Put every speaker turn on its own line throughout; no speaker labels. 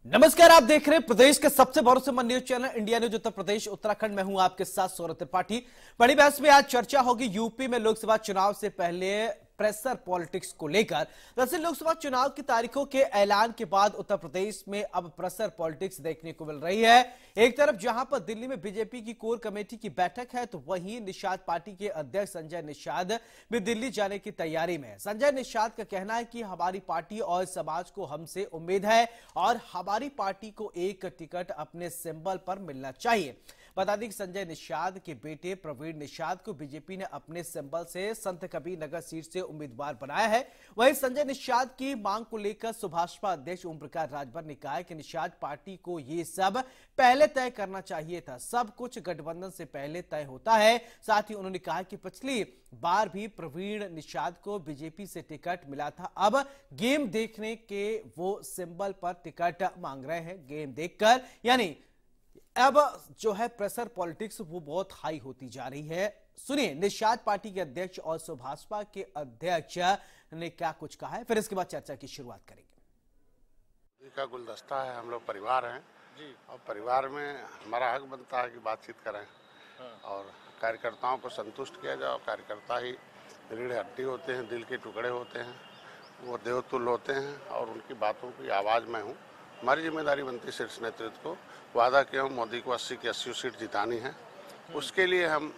नमस्कार, आप देख रहे हैं प्रदेश के सबसे भरोसेमंद news channel India news Uttar Pradesh Uttarakhand में हूं आपके साथ सौरभ त्रिपाठी। बड़ी बहस में आज चर्चा होगी यूपी में लोकसभा चुनाव से पहले प्रेशर पॉलिटिक्स को लेकर। दरअसल लोकसभा चुनाव की तारीखों के ऐलान के बाद उत्तर प्रदेश में अब प्रेशर पॉलिटिक्स देखने को मिल रही है। एक तरफ जहां पर दिल्ली में बीजेपी की कोर कमेटी की बैठक है, तो वहीं निषाद पार्टी के अध्यक्ष संजय निषाद भी दिल्ली जाने की तैयारी में है। संजय निषाद का कहना है कि हमारी पार्टी और समाज को हमसे उम्मीद है और हमारी पार्टी को एक टिकट अपने सिंबल पर मिलना चाहिए। बता दें कि संजय निषाद के बेटे प्रवीण निषाद को बीजेपी ने अपने सिंबल से संत कबीर नगर सीट से उम्मीदवार बनाया है। वहीं संजय निषाद की मांग को लेकर सुभाषपा अध्यक्ष ओम प्रकाश राजभर ने कहा है कि निषाद पार्टी को ये सब पहले तय करना चाहिए था, सब कुछ गठबंधन से पहले तय होता है। साथ ही उन्होंने कहा कि पिछली बार भी प्रवीण निषाद को बीजेपी से टिकट मिला था, अब गेम देखने के वो सिंबल पर टिकट मांग रहे हैं। गेम देखकर यानी अब जो है प्रेशर पॉलिटिक्स वो बहुत हाई होती जा रही है। सुनिए निषाद पार्टी के अध्यक्ष और सुभाषपा के अध्यक्ष ने क्या कुछ कहा है, फिर इसके बाद चर्चा की शुरुआत करेंगे।
का गुलदस्ता है, हम लोग परिवार हैं जी, और परिवार में हमारा हक बनता है कि बातचीत करें और कार्यकर्ताओं को संतुष्ट किया जाए। कार्यकर्ता ही रीढ़ हड्डी होते हैं, दिल के टुकड़े होते हैं, वो देवतुल्य होते हैं और उनकी बातों की आवाज़ में हूँ। हमारी जिम्मेदारी बनती है शीर्ष नेतृत्व को। वादा किया हूँ मोदी को 80 की 80 सीट जितानी है, उसके लिए हम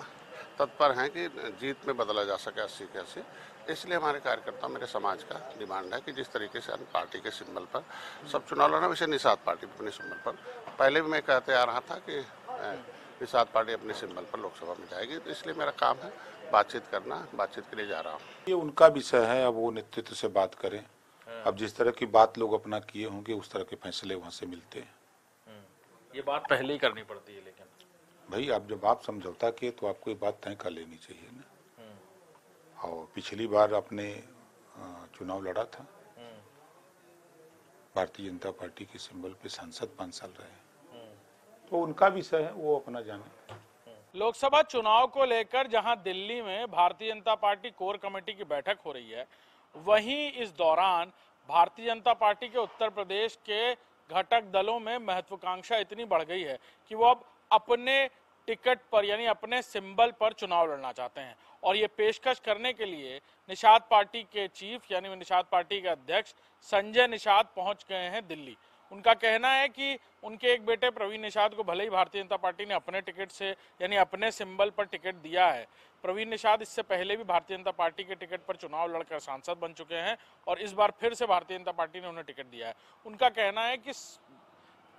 तत्पर हैं कि जीत में बदला जा सके 80 के 80। इसलिए हमारे कार्यकर्ता, मेरे समाज का डिमांड है कि जिस तरीके से हम पार्टी के सिंबल पर सब चुनाव लड़ना, वैसे निषाद पार्टी अपने सिंबल पर पहले भी मैं कहते आ रहा था कि निषाद पार्टी अपने सिंबल पर लोकसभा में जाएगी, तो इसलिए मेरा काम है बातचीत करना, बातचीत के लिए जा रहा हूँ।
ये उनका विषय है, अब वो नेतृत्व से बात करें। अब जिस तरह की बात लोग अपना किए होंगे उस तरह के फैसले वहाँ से मिलते हैं।
ये बात पहले ही करनी पड़ती है, लेकिन
भाई आप जब आप समझौता किए तो आपको ये बात तय कर लेनी चाहिए ना। और पिछली बार आपने चुनाव लड़ा था, भारतीय जनता पार्टी के सिंबल पे सांसद 5 साल रहे, तो उनका विषय है, वो अपना जाने।
लोकसभा चुनाव को लेकर जहां दिल्ली में Bharatiya Janata party core committee की बैठक हो रही है, वहीं इस दौरान भारतीय जनता पार्टी के उत्तर प्रदेश के घटक दलों में महत्वाकांक्षा इतनी बढ़ गई है कि वो अब अपने टिकट पर यानी अपने सिंबल पर चुनाव लड़ना चाहते हैं। और ये पेशकश करने के लिए निषाद पार्टी के चीफ यानी निषाद पार्टी के अध्यक्ष संजय निषाद पहुंच गए हैं दिल्ली। उनका कहना है कि उनके एक बेटे प्रवीण निषाद को भले ही भारतीय जनता पार्टी ने अपने टिकट से यानी अपने सिंबल पर टिकट दिया है, प्रवीण निषाद इससे पहले भी भारतीय जनता पार्टी के टिकट पर चुनाव लड़कर सांसद बन चुके हैं और इस बार फिर से भारतीय जनता पार्टी ने उन्हें टिकट दिया है। उनका कहना है कि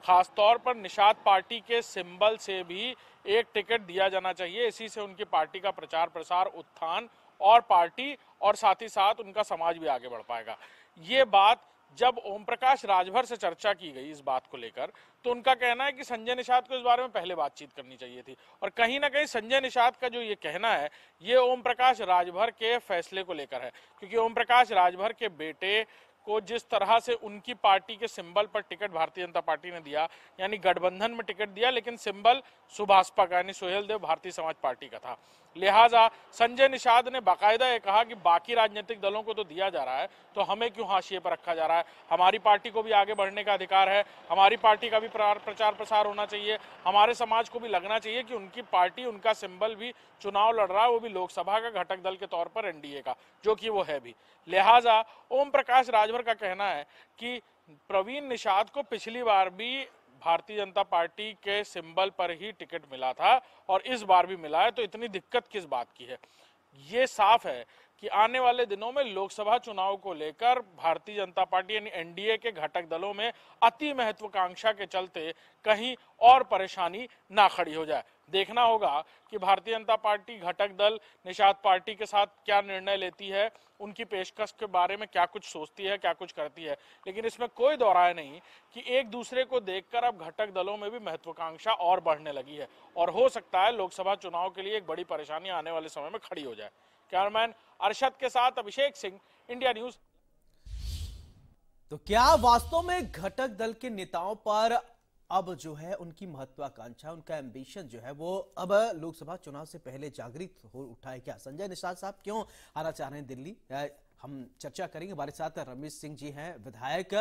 खासतौर पर निषाद पार्टी के सिंबल से भी एक टिकट दिया जाना चाहिए, इसी से उनकी पार्टी का प्रचार प्रसार, उत्थान और पार्टी और साथ ही साथ उनका समाज भी आगे बढ़ पाएगा। ये बात जब ओम प्रकाश राजभर से चर्चा की गई इस बात को लेकर, तो उनका कहना है कि संजय निषाद को इस बारे में पहले बातचीत करनी चाहिए थी। और कहीं ना कहीं संजय निषाद का जो ये कहना है, ये ओम प्रकाश राजभर के फैसले को लेकर है, क्योंकि ओम प्रकाश राजभर के बेटे को जिस तरह से उनकी पार्टी के सिंबल पर टिकट भारतीय जनता पार्टी ने दिया, यानी गठबंधन में टिकट दिया, लेकिन सिंबल सुभाषपा का यानी सुहेल देव भारतीय समाज पार्टी का था। लिहाजा संजय निषाद ने बाकायदा ये कहा कि बाकी राजनीतिक दलों को तो दिया जा रहा है, तो हमें क्यों हाशिए पर रखा जा रहा है। हमारी पार्टी को भी आगे बढ़ने का अधिकार है, हमारी पार्टी का भी प्रचार प्रसार होना चाहिए, हमारे समाज को भी लगना चाहिए कि उनकी पार्टी, उनका सिंबल भी चुनाव लड़ रहा है, वो भी लोकसभा का घटक दल के तौर पर एनडीए का, जो कि वो है भी। लिहाजा ओम प्रकाश राजभर का कहना है कि प्रवीण निषाद को पिछली बार भी भारतीय जनता पार्टी के सिंबल पर ही टिकट मिला था और इस बार भी मिला है, तो इतनी दिक्कत किस बात की है। ये साफ है कि आने वाले दिनों में लोकसभा चुनाव को लेकर भारतीय जनता पार्टी यानी एनडीए के घटक दलों में अति महत्वाकांक्षा के चलते कहीं और परेशानी ना खड़ी हो जाए। देखना होगा कि भारतीय जनता पार्टी घटक दल निषाद पार्टी के साथ क्या निर्णय लेती है, उनकी पेशकश के बारे में क्या कुछ सोचती है, क्या कुछ करती है। लेकिन इसमें कोई दो राय नहीं कि एक दूसरे को देखकर अब घटक दलों में भी महत्वाकांक्षा और बढ़ने लगी है और हो सकता है लोकसभा चुनाव के लिए एक बड़ी परेशानी आने वाले समय में खड़ी हो जाए। कैमरामैन अरशद के साथ अभिषेक सिंह, इंडिया न्यूज।
तो क्या वास्तव में घटक दल के नेताओं पर अब जो है उनकी महत्वाकांक्षा, उनका एम्बिशन जो है वो अब लोकसभा चुनाव से पहले जागृत हो उठा है क्या? संजय निषाद साहब क्यों आना चाह रहे हैं दिल्ली? हम चर्चा करेंगे। हमारे साथ रमेश सिंह जी हैं, विधायक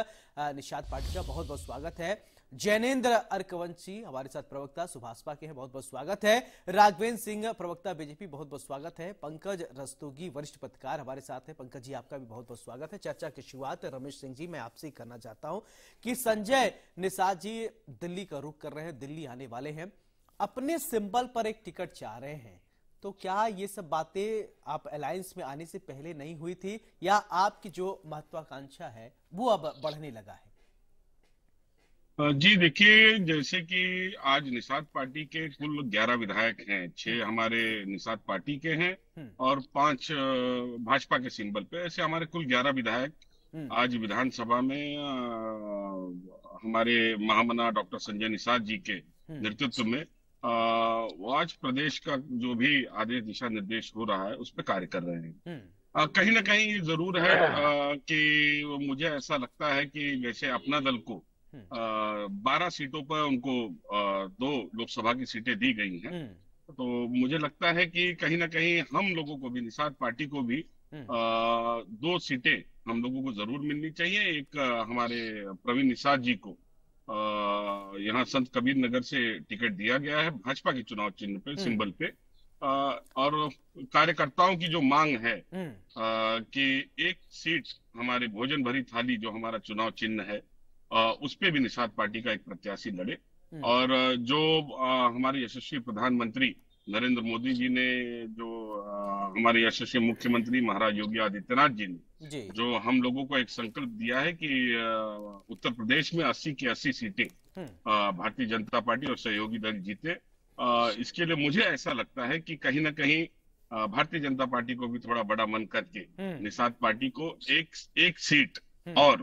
निषाद पार्टी का, बहुत बहुत स्वागत है। जैनेन्द्र अर्कवंशी हमारे साथ प्रवक्ता सुभाषपा के हैं, बहुत बहुत स्वागत है। राघवेंद्र सिंह प्रवक्ता बीजेपी, बहुत बहुत स्वागत है। पंकज रस्तोगी वरिष्ठ पत्रकार हमारे साथ है। पंकज जी, आपका भी बहुत बहुत स्वागत है। चर्चा की शुरुआत रमेश सिंह जी मैं आपसे ही करना चाहता हूं कि संजय निषाद जी दिल्ली का रुख कर रहे हैं, दिल्ली आने वाले हैं, अपने सिंबल पर एक टिकट चाह रहे हैं, तो क्या ये सब बातें आप अलायंस में आने से पहले नहीं हुई थी, या आपकी जो महत्वाकांक्षा है वो अब बढ़ने लगा है?
जी देखिए, जैसे कि आज निषाद पार्टी के कुल 11 विधायक हैं, 6 हमारे निषाद पार्टी के हैं और 5 भाजपा के सिंबल पे, ऐसे हमारे कुल 11 विधायक आज विधानसभा में हमारे महामना डॉक्टर संजय निषाद जी के नेतृत्व में वो आज प्रदेश का जो भी आदेश दिशा निर्देश हो रहा है उस पर कार्य कर रहे हैं। कहीं ना कहीं ये जरूर है कि मुझे ऐसा लगता है कि जैसे अपना दल को 12 सीटों पर उनको 2 लोकसभा की सीटें दी गई हैं, तो मुझे लगता है कि कहीं ना कहीं हम लोगों को भी, निषाद पार्टी को भी 2 सीटें हम लोगों को जरूर मिलनी चाहिए। एक हमारे प्रवीण निषाद जी को यहाँ संत कबीर नगर से टिकट दिया गया है भाजपा के चुनाव चिन्ह पे, सिंबल पे, और कार्यकर्ताओं की जो मांग है कि एक सीट हमारे भोजन भरी थाली जो हमारा चुनाव चिन्ह है उस पे भी निषाद पार्टी का एक प्रत्याशी लड़े। और जो हमारे यशस्वी प्रधानमंत्री नरेंद्र मोदी जी ने, जो हमारे यशस्वी मुख्यमंत्री महाराज योगी आदित्यनाथ जी ने जो हम लोगों को एक संकल्प दिया है कि उत्तर प्रदेश में 80 की 80 सीटें भारतीय जनता पार्टी और सहयोगी दल जीते, इसके लिए मुझे ऐसा लगता है कि कहीं ना कहीं भारतीय जनता पार्टी को भी थोड़ा बड़ा मन करके निषाद पार्टी को एक सीट और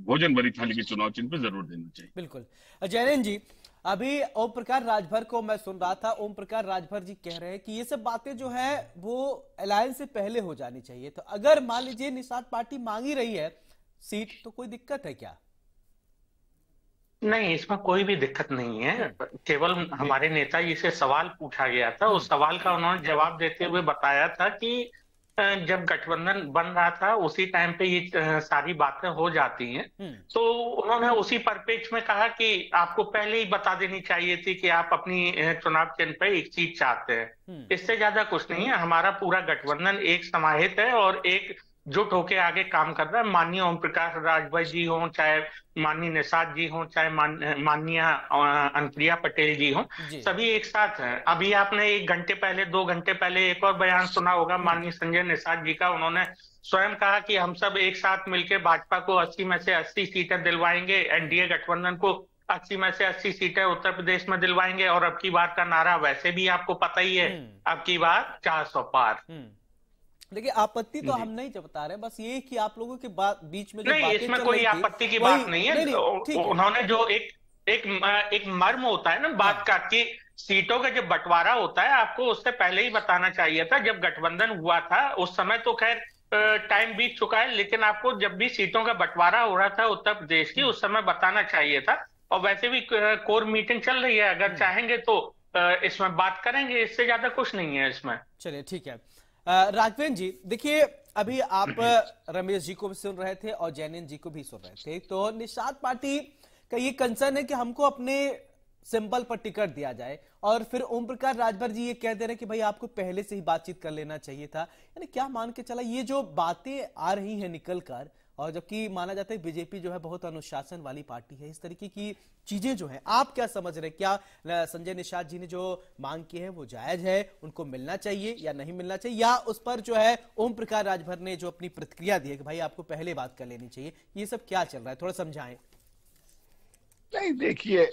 भोजन भरी थाली के चुनाव चिन्ह पे जरूर देना चाहिए।
बिल्कुल। जयनेन्द्र जी, अभी ओम प्रकाश राजभर को मैं सुन रहा था, ओम प्रकाश राजभर जी कह रहे हैं कि ये सब बातें जो है वो अलायंस से पहले हो जानी चाहिए, तो अगर मान लीजिए निषाद पार्टी मांग ही रही है सीट, तो कोई दिक्कत है क्या?
नहीं, इसमें कोई भी दिक्कत नहीं है। केवल हमारे नेताजी से सवाल पूछा गया था, उस सवाल का उन्होंने जवाब देते हुए बताया था कि जब गठबंधन बन रहा था उसी टाइम पे ये सारी बातें हो जाती हैं, तो उन्होंने उसी परिप्रेक्ष्य में कहा कि आपको पहले ही बता देनी चाहिए थी कि आप अपनी चुनाव चिन्ह पे एक सीट चाहते हैं। इससे ज्यादा कुछ नहीं है। हमारा पूरा गठबंधन एक समाहित है और एक जुट होके आगे काम कर रहा है। माननीय ओम प्रकाश राजभर जी हों, चाहे माननीय निषाद जी हों, चाहे माननीय अनुप्रिया पटेल जी हों, सभी एक साथ हैं। अभी आपने 1 घंटे पहले, 2 घंटे पहले एक और बयान सुना होगा माननीय संजय निषाद जी का। उन्होंने स्वयं कहा कि हम सब एक साथ मिलकर भाजपा को 80 में से 80 सीटें दिलवाएंगे, एनडीए गठबंधन को 80 में से 80 सीटें उत्तर प्रदेश में दिलवाएंगे, और अब की बार का नारा वैसे भी आपको पता ही है, अब की बार 400 पार।
देखिए, आपत्ति तो हम नहीं बता रहे, बस ये कि आप लोगों के बीच में जो
नहीं, इसमें कोई आपत्ति की बात नहीं है। उन्होंने जो एक मर्म होता है ना बात का, कि सीटों का जब बंटवारा होता है आपको उससे पहले ही बताना चाहिए था। जब गठबंधन हुआ था उस समय तो खैर टाइम बीत चुका है, लेकिन आपको जब भी सीटों का बंटवारा हो रहा था उत्तर प्रदेश की, उस समय बताना चाहिए था। और वैसे भी कोर मीटिंग चल रही है, अगर चाहेंगे तो इसमें बात करेंगे, इससे ज्यादा कुछ नहीं है इसमें।
चलिए, ठीक है। राघवेंद्र जी, देखिए, अभी आप रमेश जी को भी सुन रहे थे और जैनेन्द्र जी को भी सुन रहे थे, तो निषाद पार्टी का ये कंसर्न है कि हमको अपने सिंबल पर टिकट दिया जाए, और फिर ओम प्रकाश राजभर जी ये कह दे रहे हैं कि भाई आपको पहले से ही बातचीत कर लेना चाहिए था। यानी क्या मान के चला, ये जो बातें आ रही हैं निकल कर, और जबकि माना जाता है बीजेपी जो है बहुत अनुशासन वाली पार्टी है, इस तरीके की चीजें जो है आप क्या समझ रहे हैं? क्या संजय निषाद जी ने जो मांग की है वो जायज है, उनको मिलना चाहिए या नहीं मिलना चाहिए, या उस पर जो है ओम प्रकाश राजभर ने जो अपनी प्रतिक्रिया दी है कि भाई आपको पहले बात कर लेनी चाहिए, ये सब क्या चल रहा है, थोड़ा समझाएं।
नहीं, देखिए,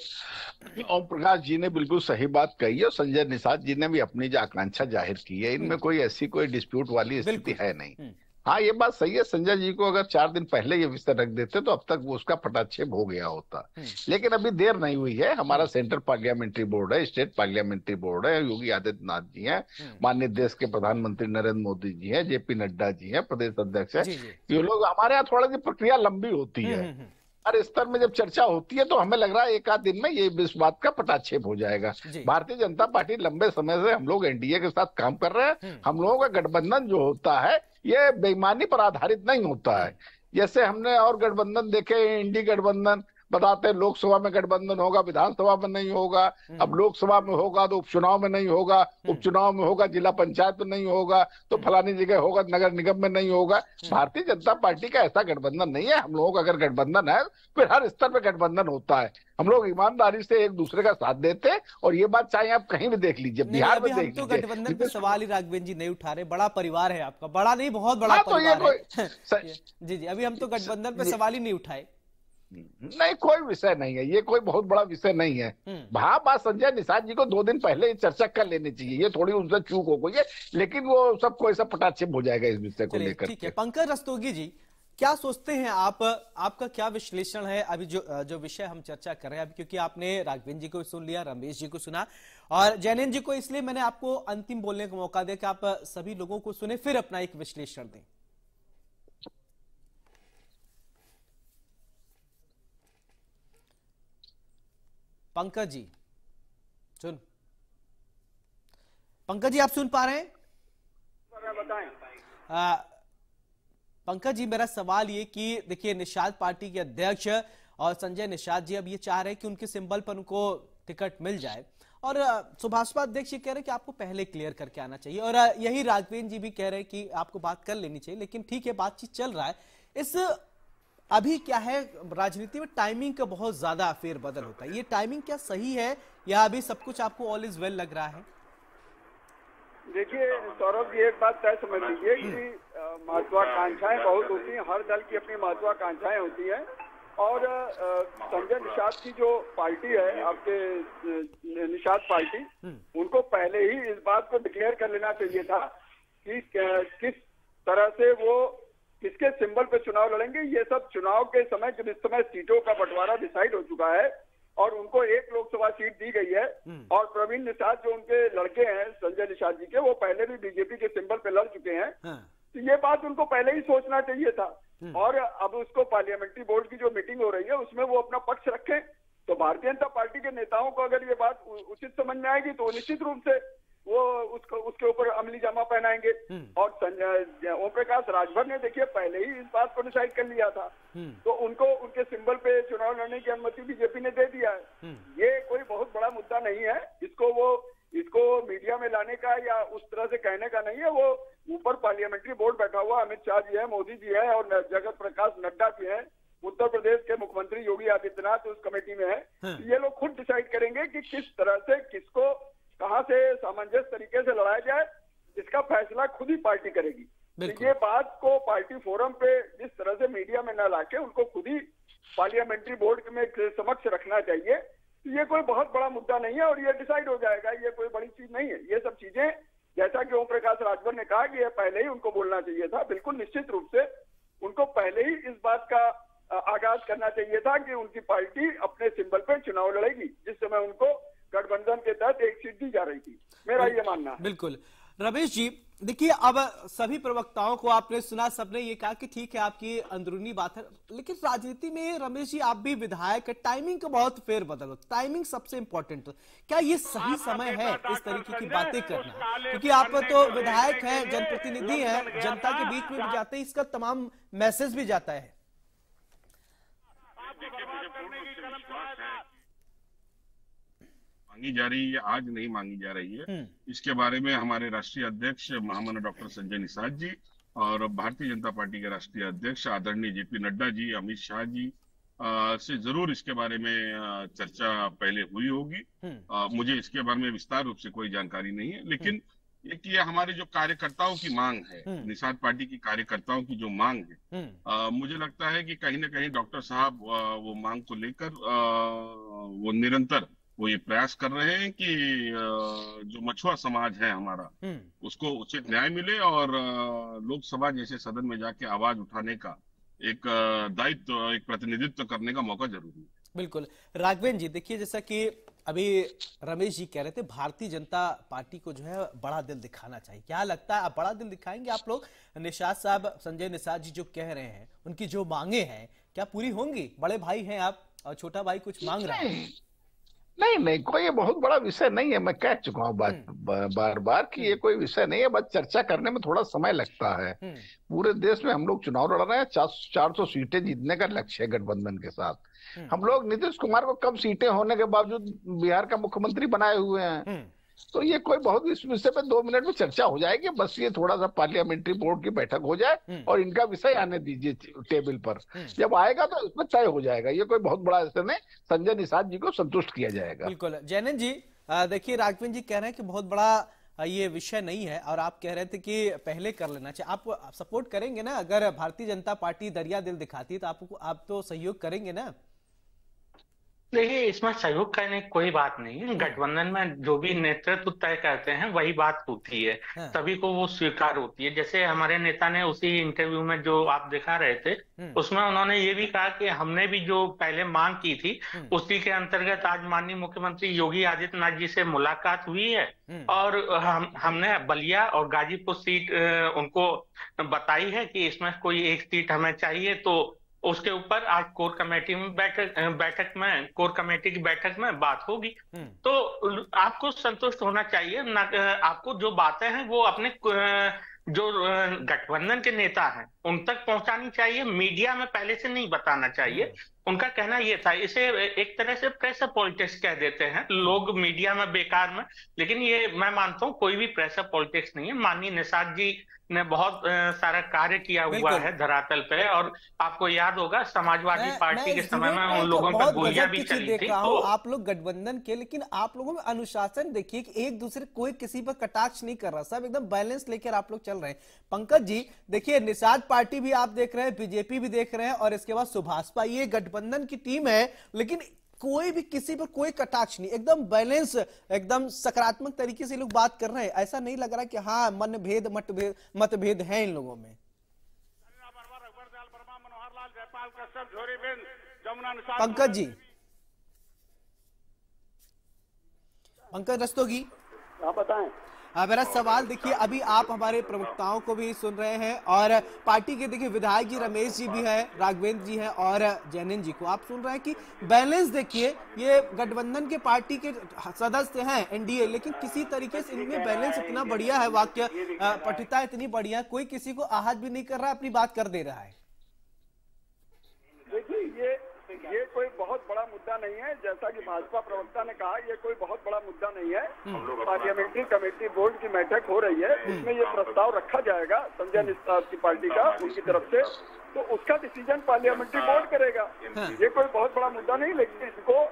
ओम प्रकाश जी ने बिल्कुल सही बात कही है और संजय निषाद जी ने भी अपनी जो आकांक्षा जाहिर की है, इनमें कोई ऐसी कोई डिस्प्यूट वाली स्थिति है नहीं। हाँ, ये बात सही है, संजय जी को अगर 4 दिन पहले ये विषय रख देते तो अब तक वो उसका पटाक्षेप हो गया होता, लेकिन अभी देर नहीं हुई है। हमारा सेंट्रल पार्लियामेंट्री बोर्ड है, स्टेट पार्लियामेंट्री बोर्ड है, योगी आदित्यनाथ जी हैं, माननीय देश के प्रधानमंत्री नरेंद्र मोदी जी हैं, जेपी नड्डा जी हैं, प्रदेश अध्यक्ष है, ये लोग, हमारे यहाँ थोड़ा सी प्रक्रिया लंबी होती है, हर स्तर में जब चर्चा होती है तो हमें लग रहा है 1 आध दिन में ये इस बात का पटाक्षेप हो जाएगा। भारतीय जनता पार्टी लंबे समय से हम लोग एनडीए के साथ काम कर रहे हैं। हम लोगों का गठबंधन जो होता है ये बेईमानी पर आधारित नहीं होता है। जैसे हमने और गठबंधन देखे, इंडी गठबंधन बताते हैं लोकसभा में गठबंधन होगा, विधानसभा में नहीं होगा। अब लोकसभा में होगा तो उपचुनाव में नहीं होगा, उपचुनाव में होगा जिला पंचायत में नहीं होगा, तो फलानी जगह होगा नगर निगम में नहीं होगा। भारतीय जनता पार्टी का ऐसा गठबंधन नहीं है। हम लोगों का अगर गठबंधन है फिर हर स्तर पर गठबंधन होता है। हम लोग ईमानदारी से एक दूसरे का साथ देते हैं, और ये बात चाहे आप कहीं भी देख लीजिए, बिहार में देख लीजिए।
गठबंधन पे सवाल ही राघवेंद्र जी नहीं उठा रहे, बड़ा परिवार है आपका, बड़ा नहीं बहुत बड़ा परिवार है। जी, अभी हम तो गठबंधन पे सवाल ही नहीं उठाए।
नहीं, कोई विषय नहीं है, ये कोई बहुत बड़ा विषय नहीं है। हाँ, बात संजय निषाद जी को 2 दिन पहले ही चर्चा कर लेनी चाहिए, ये थोड़ी उनसे चूक हो गई है, लेकिन वो सबको ऐसा पटाक्षेप हो जाएगा इस विषय को लेकर।
ठीक है, पंकज रस्तोगी जी क्या सोचते हैं आप, आपका क्या विश्लेषण है अभी जो विषय हम चर्चा कर रहे हैं अभी, क्योंकि आपने राघवेंद्र जी को सुन लिया, रमेश जी को सुना और जैनेन्द्र जी को, इसलिए मैंने आपको अंतिम बोलने का मौका दिया कि आप सभी लोगों को सुने फिर अपना एक विश्लेषण दें। पंकज जी पंकज जी आप सुन पा रहे हैं? बताएं। पंकज जी मेरा सवाल ये कि देखिए निषाद पार्टी के अध्यक्ष और संजय निषाद जी अब ये चाह रहे हैं कि उनके सिंबल पर उनको टिकट मिल जाए, और सुभाषपा अध्यक्ष ये कह रहे हैं कि आपको पहले क्लियर करके आना चाहिए, और यही राघवेंद्र जी भी कह रहे हैं कि आपको बात कर लेनी चाहिए। लेकिन ठीक है, बातचीत चल रहा है। इस अभी क्या है, राजनीति में टाइमिंग का बहुत ज्यादा फेरबदल होता है, ये टाइमिंग क्या सही है या अभी सब कुछ आपको ऑल इज वेल लग रहा है?
देखिए सौरभ जी, एक बात तय समझ लीजिए कि महत्वाकांक्षाएं बहुत होती हैं, हर दल की अपनी महत्वाकांक्षाएं होती हैं, और संजय निषाद की जो पार्टी है, आपके निषाद पार्टी, उनको पहले ही इस बात को डिक्लेयर कर लेना चाहिए था कि किस तरह से वो किसके सिंबल पे चुनाव लड़ेंगे। ये सब चुनाव के समय, जब इस समय सीटों का बंटवारा डिसाइड हो चुका है और उनको 1 लोकसभा सीट दी गई है, और प्रवीण निषाद जो उनके लड़के हैं संजय निषाद जी के, वो पहले भी बीजेपी के सिंबल पे लड़ चुके हैं, तो ये बात उनको पहले ही सोचना चाहिए था। और अब उसको पार्लियामेंट्री बोर्ड की जो मीटिंग हो रही है उसमें वो अपना पक्ष रखें, तो भारतीय जनता पार्टी के नेताओं को अगर ये बात उचित समझ में आएगी तो निश्चित रूप से वो उसके ऊपर अमली जामा पहनाएंगे। और ओम प्रकाश राजभर ने देखिए पहले ही इस बात को डिसाइड कर लिया था, तो उनको उनके सिंबल पे चुनाव लड़ने की अनुमति बीजेपी ने दे दिया है। ये कोई बहुत बड़ा मुद्दा नहीं है, इसको मीडिया में लाने का या उस तरह से कहने का नहीं है। वो ऊपर पार्लियामेंट्री बोर्ड बैठा हुआ अमित शाह जी है, मोदी जी है और जगत प्रकाश नड्डा जी है, उत्तर प्रदेश के मुख्यमंत्री योगी आदित्यनाथ उस कमेटी में है। ये लोग खुद डिसाइड करेंगे कि किस तरह से किसको कहां से सामंजस्य तरीके से लड़ाया जाए, इसका फैसला खुद ही पार्टी करेगी। तो ये बात को पार्टी फोरम पे जिस तरह से मीडिया में न लाके उनको खुद ही पार्लियामेंट्री बोर्ड में समक्ष रखना चाहिए। तो ये कोई बहुत बड़ा मुद्दा नहीं है और ये डिसाइड हो जाएगा, ये कोई बड़ी चीज नहीं है। ये सब चीजें जैसा कि ओम प्रकाश राजभर ने कहा कि ये पहले ही उनको बोलना चाहिए था, बिल्कुल निश्चित रूप से उनको पहले ही इस बात का आगाज करना चाहिए था कि उनकी पार्टी अपने सिंबल पर चुनाव लड़ेगी, जिस समय उनको गठबंधन के तहत 1 सीट दी जा रही थी। मेरा ये मानना है।
बिल्कुल रमेश जी, देखिए अब सभी प्रवक्ताओं को आपने सुना, सबने ये कहा कि ठीक है आपकी अंदरूनी बात है, लेकिन राजनीति में रमेश जी आप भी विधायक है, टाइमिंग का बहुत फेरबदल हो, टाइमिंग सबसे इंपॉर्टेंट हो। क्या ये सही समय है इस तरीके की बातें करना? क्योंकि आप तो विधायक हैं, जनप्रतिनिधि हैं, जनता के बीच में भी जाते हैं, इसका तमाम मैसेज भी जाता है।
मांगी जा रही है, आज नहीं मांगी जा रही है। इसके बारे में हमारे राष्ट्रीय अध्यक्ष महामना डॉक्टर संजय निषाद जी और भारतीय जनता पार्टी के राष्ट्रीय अध्यक्ष आदरणीय जेपी नड्डा जी, अमित शाह जी से जरूर इसके बारे में चर्चा पहले हुई होगी। मुझे इसके बारे में विस्तार रूप से कोई जानकारी नहीं है, लेकिन ये हमारे जो कार्यकर्ताओं की मांग है, निषाद पार्टी की कार्यकर्ताओं की जो मांग है, मुझे लगता है कि कहीं ना कहीं डॉक्टर साहब वो मांग को लेकर वो निरंतर वो ये प्रयास कर रहे हैं कि जो मछुआ समाज है हमारा, उसको उचित न्याय मिले और लोकसभा जैसे सदन में जाके आवाज उठाने का एक दायित्व, एक प्रतिनिधित्व करने का मौका जरूरी है।
बिल्कुल राघवेंद्र जी, देखिए जैसा कि अभी रमेश जी कह रहे थे, भारतीय जनता पार्टी को जो है बड़ा दिल दिखाना चाहिए, क्या लगता है आप बड़ा दिल दिखाएंगे आप लोग? निषाद साहब, संजय निषाद जी जो कह रहे हैं, उनकी जो मांगे हैं क्या पूरी होंगी? बड़े भाई हैं आप और छोटा भाई कुछ मांग रहा है।
नहीं नहीं, कोई ये बहुत बड़ा विषय नहीं है। मैं कह चुका हूँ बार बार कि ये कोई विषय नहीं है, बस चर्चा करने में थोड़ा समय लगता है। पूरे देश में हम लोग चुनाव लड़ रहे हैं, 400 सीटें जीतने का लक्ष्य है गठबंधन के साथ। हम लोग नीतीश कुमार को कम सीटें होने के बावजूद बिहार का मुख्यमंत्री बनाए हुए हैं। तो ये कोई बहुत, इस विषय पे 2 मिनट में चर्चा हो जाएगी। बस ये थोड़ा सा पार्लियामेंट्री बोर्ड की बैठक हो जाए और इनका विषय आने दीजिए टेबल पर। जब आएगा तो इसमें तय हो जाएगा। ये कोई बहुत बड़ा विषय नहीं, संजय निषाद जी को संतुष्ट किया जाएगा।
बिल्कुल। जैनन जी, देखिए राघवेंद्र जी कह रहे हैं कि बहुत बड़ा ये विषय नहीं है, और आप कह रहे थे कि पहले कर लेना चाहिए। आप सपोर्ट करेंगे ना? अगर भारतीय जनता पार्टी दरिया दिल दिखाती है तो आप तो सहयोग करेंगे ना?
देखिए, इसमें सहयोग करने की कोई बात नहीं है। गठबंधन में जो भी नेतृत्व तय करते हैं वही बात होती है, सभी को वो स्वीकार होती है। जैसे हमारे नेता ने उसी इंटरव्यू में जो आप दिखा रहे थे, उसमें उन्होंने ये भी कहा कि हमने भी जो पहले मांग की थी उसी के अंतर्गत आज माननीय मुख्यमंत्री योगी आदित्यनाथ जी से मुलाकात हुई है, और हमने बलिया और गाजीपुर सीट उनको बताई है कि इसमें कोई एक सीट हमें चाहिए। तो उसके ऊपर आज कोर कमेटी में कोर कमेटी की बैठक में बात होगी। तो आपको संतुष्ट होना चाहिए ना। आपको जो बातें हैं वो अपने जो गठबंधन के नेता हैं उन तक पहुंचानी चाहिए, मीडिया में पहले से नहीं बताना चाहिए। उनका कहना ये था, इसे एक तरह से प्रेशर पॉलिटिक्स कह देते हैं लोग मीडिया में बेकार में, लेकिन ये मैं मानता हूँ कोई भी प्रेशर पॉलिटिक्स नहीं है। माननीय निषाद जी ने बहुत सारा कार्य किया हुआ है धरातल पे, और आपको याद होगा समाजवादी पार्टी के समय में उन लोगों पर गोलियां भी चली थी। तो
आप लोग गठबंधन के, लेकिन आप लोगों में अनुशासन देखिए कि एक दूसरे कोई किसी पर कटाक्ष नहीं कर रहा, सब एकदम बैलेंस लेकर आप लोग चल रहे हैं। पंकज जी देखिए, निषाद पार्टी भी आप देख रहे हैं, बीजेपी भी देख रहे हैं, और इसके बाद सुभाषपा, ये गठबंधन की टीम है, लेकिन कोई भी किसी पर कोई कटाक्ष नहीं, एकदम बैलेंस, एकदम सकारात्मक तरीके से लोग बात कर रहे हैं। ऐसा नहीं लग रहा कि हाँ मतभेद है इन लोगों में। पंकज जी, पंकज रस्तोगी,
आप बताएं।
मेरा सवाल देखिए, अभी आप हमारे प्रवक्ताओं को भी सुन रहे हैं, और पार्टी के देखिए विधायक जी रमेश जी भी है, राघवेंद्र जी है, और जैनन जी को आप सुन रहे हैं कि बैलेंस देखिए, ये गठबंधन के पार्टी के सदस्य हैं एनडीए, लेकिन किसी तरीके से इनमें बैलेंस इतना बढ़िया है, वाक्य पठिता इतनी बढ़िया, कोई किसी को आहत भी नहीं कर रहा, अपनी बात कर दे रहा है।
देखिए, ये कोई बहुत बड़ा मुद्दा नहीं है। जैसा कि भाजपा प्रवक्ता ने कहा, ये कोई बहुत बड़ा मुद्दा नहीं है। पार्लियामेंट्री कमेटी बोर्ड की बैठक हो रही है, उसमें ये प्रस्ताव रखा जाएगा संजय निषाद की पार्टी का, उनकी तरफ से, तो उसका डिसीजन पार्लियामेंट्री बोर्ड करेगा। ये कोई बहुत बड़ा मुद्दा नहीं, लेकिन इसको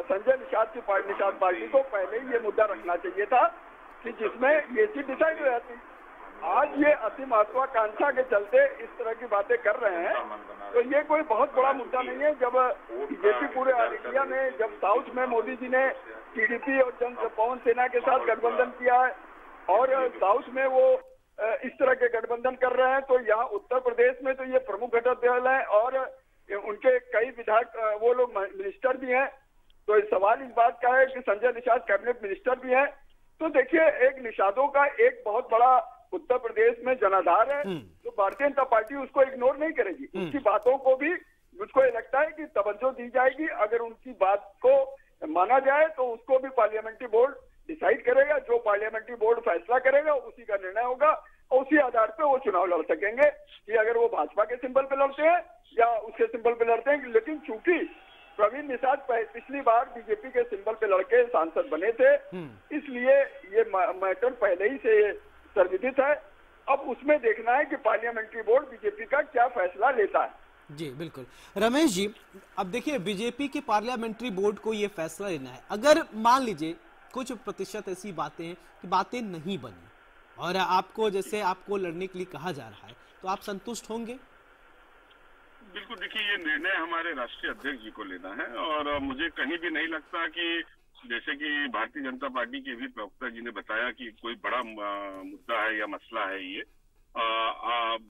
संजय निषाद पार्टी को पहले ही ये मुद्दा रखना चाहिए था कि जिसमें ये चीज डिसाइड हो जाती। आज ये अति महत्वाकांक्षा के चलते इस तरह की बातें कर रहे हैं, तो ये कोई बहुत बड़ा मुद्दा नहीं है। जब बीजेपी पूरे ऑल इंडिया में, जब साउथ में मोदी जी ने टीडीपी और जन पवन सेना के साथ गठबंधन किया है, और साउथ में वो इस तरह के गठबंधन कर रहे हैं, तो यहाँ उत्तर प्रदेश में तो ये प्रमुख घटक दल है, और उनके कई विधायक वो लोग मिनिस्टर भी हैं। तो सवाल इस बात का है कि संजय निषाद कैबिनेट मिनिस्टर भी हैं। तो देखिए, एक निषादों का एक बहुत बड़ा उत्तर प्रदेश में जनाधार है, तो भारतीय जनता पार्टी उसको इग्नोर नहीं करेगी। उनकी बातों को भी मुझको ये लगता है कि तवज्जो दी जाएगी। अगर उनकी बात को माना जाए तो उसको भी पार्लियामेंट्री बोर्ड डिसाइड करेगा। जो पार्लियामेंट्री बोर्ड फैसला करेगा उसी का निर्णय होगा, और उसी आधार पे वो चुनाव लड़ सकेंगे कि अगर वो भाजपा के सिंबल पे लड़ते हैं या उसके सिंबल पे लड़ते हैं। लेकिन चूंकि प्रवीण निषाद पिछली बार बीजेपी के सिंबल पे लड़के सांसद बने थे, इसलिए ये मैटर पहले ही से सर्वविदित है। अब उसमें देखना है कि पार्लियामेंट्री बोर्ड बीजेपी का क्या फैसला लेता है।
जी बिल्कुल। रमेश जी, अब देखिए बीजेपी के पार्लियामेंट्री बोर्ड को ये फैसला लेना है। अगर मान लीजिए कुछ प्रतिशत ऐसी बातें हैं कि बातें नहीं बनी और आपको जैसे आपको लड़ने के लिए कहा जा रहा है, तो आप संतुष्ट होंगे?
बिल्कुल। देखिए, ये निर्णय हमारे राष्ट्रीय अध्यक्ष जी को लेना है, और मुझे कहीं भी नहीं लगता कि जैसे कि भारतीय जनता पार्टी के भी प्रवक्ता जी ने बताया कि कोई बड़ा मुद्दा है या मसला है ये।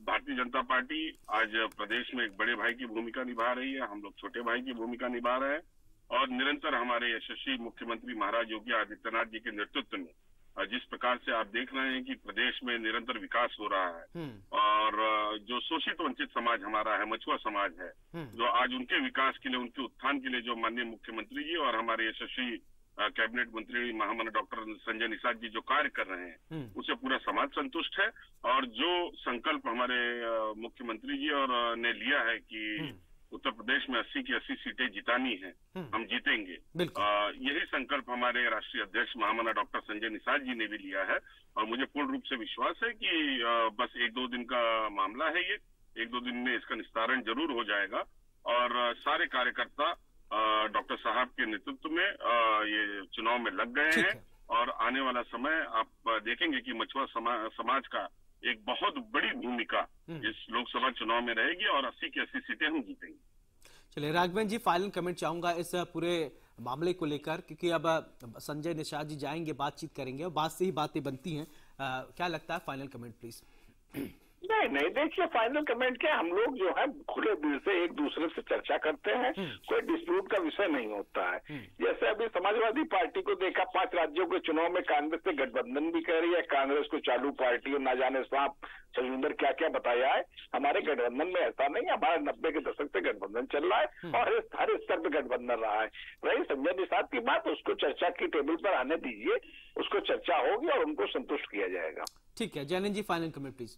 भारतीय जनता पार्टी आज प्रदेश में एक बड़े भाई की भूमिका निभा रही है, हम लोग छोटे भाई की भूमिका निभा रहे हैं, और निरंतर हमारे यशस्वी मुख्यमंत्री महाराज योगी आदित्यनाथ जी के नेतृत्व में जिस प्रकार से आप देख रहे हैं कि प्रदेश में निरंतर विकास हो रहा है, और जो शोषित वंचित समाज हमारा है, मछुआ समाज है, जो आज उनके विकास के लिए, उनके उत्थान के लिए जो माननीय मुख्यमंत्री जी और हमारे यशस्वी कैबिनेट मंत्री महामना डॉक्टर संजय निषाद जी जो कार्य कर रहे हैं उससे पूरा समाज संतुष्ट है। और जो संकल्प हमारे मुख्यमंत्री जी और ने लिया है कि उत्तर प्रदेश में 80 की 80 सीटें जितानी है, हम जीतेंगे, यही संकल्प हमारे राष्ट्रीय अध्यक्ष महामना डॉक्टर संजय निषाद जी ने भी लिया है। और मुझे पूर्ण रूप से विश्वास है कि बस 1-2 दिन का मामला है, ये 1-2 दिन में इसका निस्तारण जरूर हो जाएगा। और सारे कार्यकर्ता डॉक्टर साहब के नेतृत्व में ये चुनाव में लग गए हैं। और आने वाला समय आप देखेंगे कि मछुआ समाज का एक बहुत बड़ी भूमिका इस लोकसभा चुनाव में रहेगी और 80 की 80 सीटें हम जीतेंगे।
चलिए राघवेंद्र जी, फाइनल कमेंट चाहूंगा इस पूरे मामले को लेकर, क्योंकि अब संजय निषाद जी जाएंगे, बातचीत करेंगे और बात से ही बातें बनती हैं। क्या लगता है, फाइनल कमेंट प्लीज।
नहीं, देखिए फाइनल कमेंट क्या, हम लोग जो है खुले दिल से एक दूसरे से चर्चा करते हैं, कोई डिस्प्यूट का विषय नहीं होता है। जैसे अभी समाजवादी पार्टी को देखा, 5 राज्यों के चुनाव में कांग्रेस से गठबंधन भी कर रही है, कांग्रेस को चालू पार्टी और ना जाने सांप सलविंदर क्या क्या बताया है। हमारे गठबंधन में ऐसा नहीं है, हमारा 90 के दशक से गठबंधन चल रहा है और हर स्तर पे गठबंधन रहा है। रही संजय निषाद की बात, उसको चर्चा की टेबल पर आने दीजिए, उसको चर्चा होगी और उनको संतुष्ट किया जाएगा।
ठीक है, जैनन जी फाइनल कमेंट प्लीज।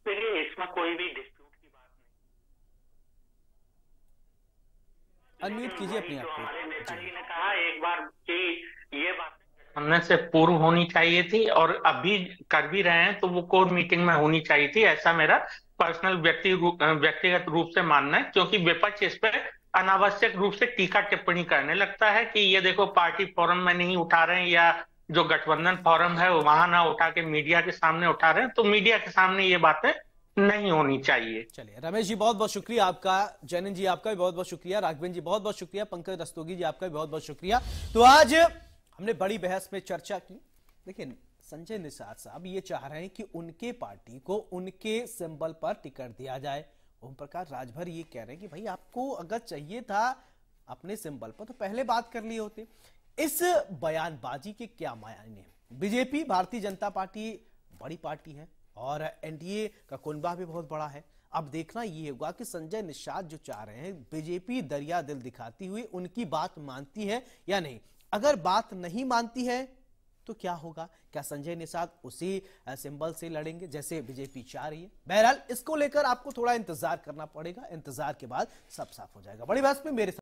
देखिए, इसमें कोई भी डिस्प्यूट की बात नहीं।
अनम्यूट कीजिए अपने आप को।
हमारे नेताजी ने कहा एक बार कि ये बात गठबंधन से पूर्व होनी चाहिए थी और अभी कर भी रहे हैं तो वो कोर मीटिंग में होनी चाहिए थी, ऐसा मेरा पर्सनल व्यक्तिगत रूप से मानना है। क्योंकि विपक्ष इस पर अनावश्यक रूप से टीका टिप्पणी करने लगता है कि ये देखो पार्टी फोरम में नहीं उठा रहे हैं या जो गठबंधन फोरम है वहां ना उठा के मीडिया के सामने उठा रहे हैं, तो मीडिया के सामने ये बातें नहीं होनी चाहिए।
चलिए रमेश जी बहुत बहुत शुक्रिया आपका, जैनन जी आपका भी बहुत बहुत शुक्रिया, राघवेंद्र जी बहुत बहुत शुक्रिया, पंकज रस्तोगी जी आपका भी बहुत बहुत शुक्रिया। तो आज हमने बड़ी बहस में चर्चा की। देखिए संजय निषाद साहब ये चाह रहे हैं कि उनके पार्टी को उनके सिंबल पर टिकट दिया जाए। ओम प्रकाश राजभर ये कह रहे हैं कि भाई आपको अगर चाहिए था अपने सिंबल पर तो पहले बात कर लिए होते। इस बयानबाजी के क्या मायने? बीजेपी भारतीय जनता पार्टी बड़ी पार्टी है और एनडीए का कुनबा भी बहुत बड़ा है। अब देखना ये होगा कि संजय निषाद जो चाह रहे हैं, बीजेपी दरिया दिल दिखाती हुई उनकी बात मानती है या नहीं। अगर बात नहीं मानती है तो क्या होगा? क्या संजय निषाद उसी सिंबल से लड़ेंगे जैसे बीजेपी चाह रही है? बहरहाल इसको लेकर आपको थोड़ा इंतजार करना पड़ेगा, इंतजार के बाद सब साफ हो जाएगा। बड़ी बात में मेरे